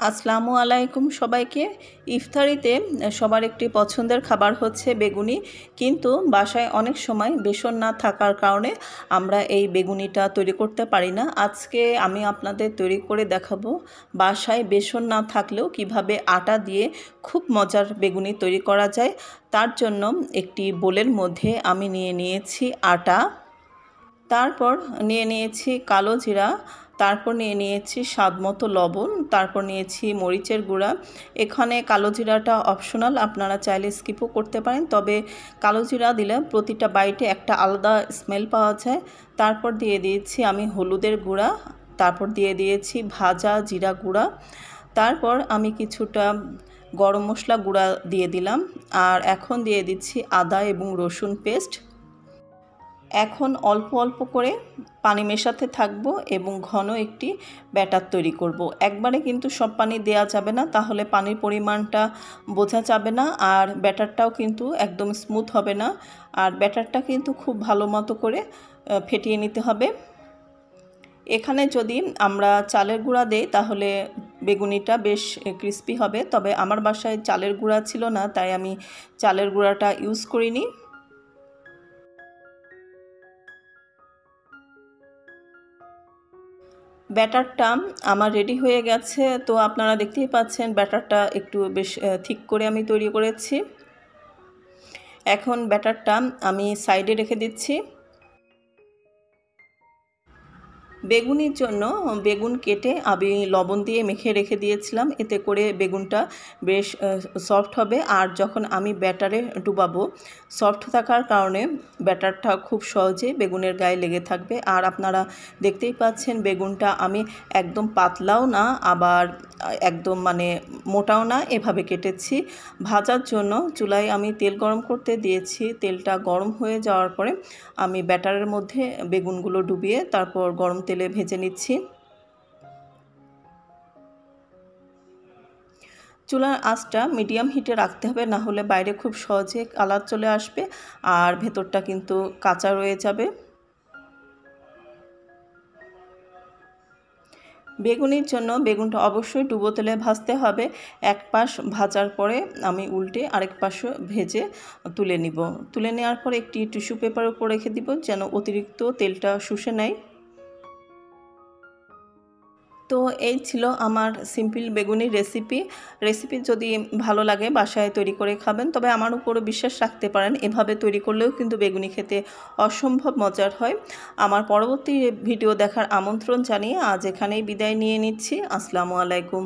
আসসালামু আলাইকুম সবাইকে। ইফতারিতে সবার একটি পছন্দের খাবার হচ্ছে বেগুনি, কিন্তু বাসায় অনেক সময় বেসন না থাকার কারণে আমরা এই বেগুনিটা তৈরি করতে পারি না। আজকে আমি আপনাদের তৈরি করে দেখাবো বাসায় বেসন না থাকলেও কিভাবে আটা দিয়ে খুব মজার বেগুনি তৈরি করা যায়। তার জন্য একটি বোলের মধ্যে আমি নিয়ে নিয়েছি আটা, তারপর নিয়ে নিয়েছি কালো জিরা, তারপর নিয়ে নিয়েছি স্বাদমতো লবণ, তারপর নিয়েছি মরিচের গুঁড়া। এখানে কালো জিরাটা অপশনাল, আপনারা চাইলে স্কিপও করতে পারেন, তবে কালো জিরা দিলে প্রতিটা বাইটে একটা আলাদা স্মেল পাওয়া যায়। তারপর দিয়ে দিয়েছি আমি হলুদের গুঁড়া, তারপর দিয়ে দিয়েছি ভাজা জিরা গুঁড়া, তারপর আমি কিছুটা গরম মশলা গুঁড়া দিয়ে দিলাম, আর এখন দিয়ে দিচ্ছি আদা এবং রসুন পেস্ট। এখন অল্প অল্প করে পানি মেশাতে থাকবো এবং ঘন একটি ব্যাটার তৈরি করব। একবারে কিন্তু সব পানি দেওয়া যাবে না, তাহলে পানির পরিমাণটা বোঝা যাবে না, আর ব্যাটারটাও কিন্তু একদম স্মুথ হবে না। আর ব্যাটারটা কিন্তু খুব ভালো মতো করে ফেটিয়ে নিতে হবে। এখানে যদি আমরা চালের গুঁড়া দেই তাহলে বেগুনিটা বেশ ক্রিস্পি হবে, তবে আমার বাসায় চালের গুঁড়া ছিল না, তাই আমি চালের গুঁড়াটা ইউজ করিনি। ব্যাটারটা আমার রেডি হয়ে গেছে, তো আপনারা দেখতেই পাচ্ছেন ব্যাটারটা একটু বেশ ঠিক করে আমি তৈরি করেছি। এখন ব্যাটারটা আমি সাইডে রেখে দিচ্ছি। বেগুনির জন্য বেগুন কেটে আমি লবণ দিয়ে মেখে রেখে দিয়েছিলাম, এতে করে বেগুনটা বেশ সফট হবে, আর যখন আমি ব্যাটারে ডুবাবো সফট থাকার কারণে ব্যাটারটা খুব সহজে বেগুনের গায়ে লেগে থাকবে। আর আপনারা দেখতেই পাচ্ছেন বেগুনটা আমি একদম পাতলাও না আবার একদম মোটাও না, এভাবে কেটেছি। ভাজার জন্য চুলায় আমি তেল গরম করতে দিয়েছি, তেলটা গরম হয়ে যাওয়ার পরে আমি ব্যাটারের মধ্যে বেগুনগুলো ডুবিয়ে তারপর গরম তেলে ভেজে নিচ্ছি। চুলার আঁচটা মিডিয়াম হিটে রাখতে হবে, না হলে বাইরে খুব সহজে কালার চলে আসবে আর ভেতরটা কিন্তু কাঁচা রয়ে যাবে। বেগুনির জন্য বেগুনটা অবশ্যই ডুবো তেলে ভাজতে হবে। এক পাশ ভাজার পরে আমি উল্টে আরেক পাশও ভেজে তুলে নিব। তুলে নেওয়ার পরে একটি টিস্যু পেপারের উপর রেখে দিব যেন অতিরিক্ত তেলটা শুষে নেয়। তো এই ছিল আমার সিম্পল বেগুনি রেসিপি যদি ভালো লাগে বাসায় তৈরি করে খাবেন, তবে আমার উপরও বিশ্বাস রাখতে পারেন, এভাবে তৈরি করলেও কিন্তু বেগুনি খেতে অসম্ভব মজার হয়। আমার পরবর্তী ভিডিও দেখার আমন্ত্রণ জানিয়ে আজ এখানেই বিদায় নিয়ে নিচ্ছি। আসসালামু আলাইকুম।